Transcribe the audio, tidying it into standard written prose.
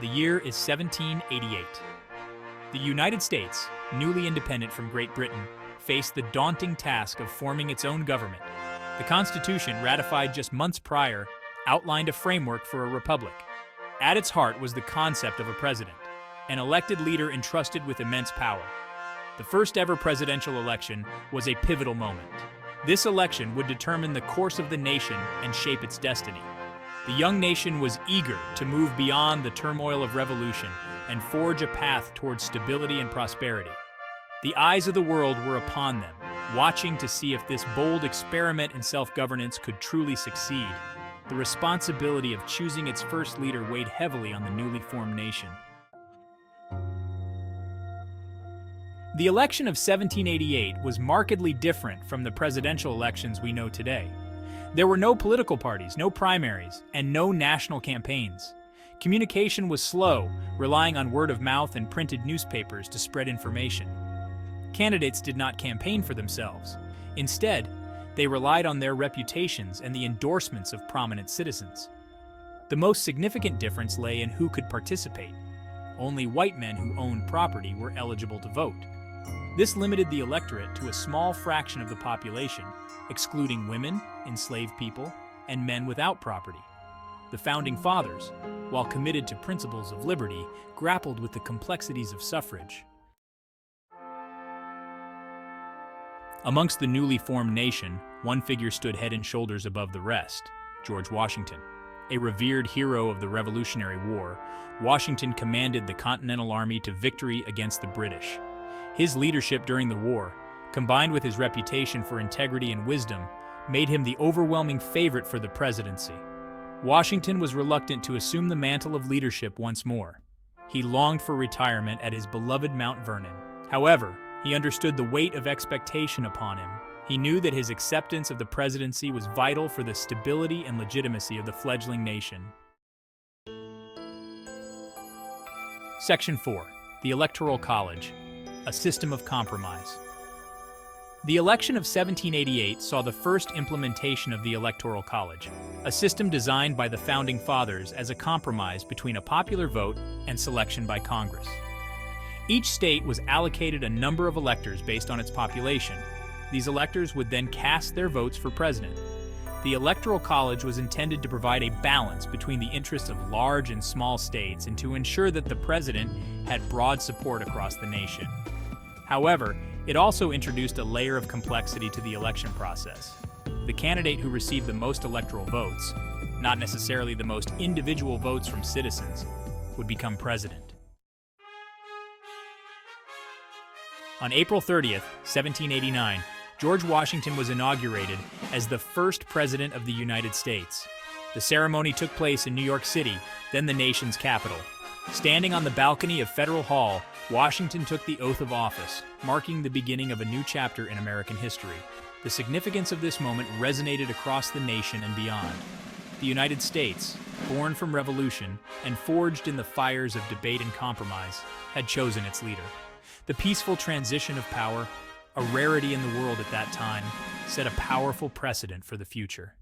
The year is 1788. The United States, newly independent from Great Britain, faced the daunting task of forming its own government. The Constitution, ratified just months prior, outlined a framework for a republic. At its heart was the concept of a president, an elected leader entrusted with immense power. The first ever presidential election was a pivotal moment. This election would determine the course of the nation and shape its destiny. The young nation was eager to move beyond the turmoil of revolution and forge a path towards stability and prosperity. The eyes of the world were upon them, watching to see if this bold experiment in self-governance could truly succeed. The responsibility of choosing its first leader weighed heavily on the newly formed nation. The election of 1788 was markedly different from the presidential elections we know today. There were no political parties, no primaries, and no national campaigns. Communication was slow, relying on word of mouth and printed newspapers to spread information. Candidates did not campaign for themselves. Instead, they relied on their reputations and the endorsements of prominent citizens. The most significant difference lay in who could participate. Only white men who owned property were eligible to vote. This limited the electorate to a small fraction of the population, excluding women, enslaved people, and men without property. The Founding Fathers, while committed to principles of liberty, grappled with the complexities of suffrage. Amongst the newly formed nation, one figure stood head and shoulders above the rest: George Washington. A revered hero of the Revolutionary War, Washington commanded the Continental Army to victory against the British. His leadership during the war, combined with his reputation for integrity and wisdom, made him the overwhelming favorite for the presidency. Washington was reluctant to assume the mantle of leadership once more. He longed for retirement at his beloved Mount Vernon. However, he understood the weight of expectation upon him. He knew that his acceptance of the presidency was vital for the stability and legitimacy of the fledgling nation. Section 4. The Electoral College, a system of compromise. The election of 1788 saw the first implementation of the Electoral College, a system designed by the Founding Fathers as a compromise between a popular vote and selection by Congress. Each state was allocated a number of electors based on its population. These electors would then cast their votes for president. The Electoral College was intended to provide a balance between the interests of large and small states and to ensure that the president had broad support across the nation. However, it also introduced a layer of complexity to the election process. The candidate who received the most electoral votes, not necessarily the most individual votes from citizens, would become president. On April 30th, 1789, George Washington was inaugurated as the first president of the United States. The ceremony took place in New York City, then the nation's capital. Standing on the balcony of Federal Hall, Washington took the oath of office, marking the beginning of a new chapter in American history. The significance of this moment resonated across the nation and beyond. The United States, born from revolution and forged in the fires of debate and compromise, had chosen its leader. The peaceful transition of power, a rarity in the world at that time, set a powerful precedent for the future.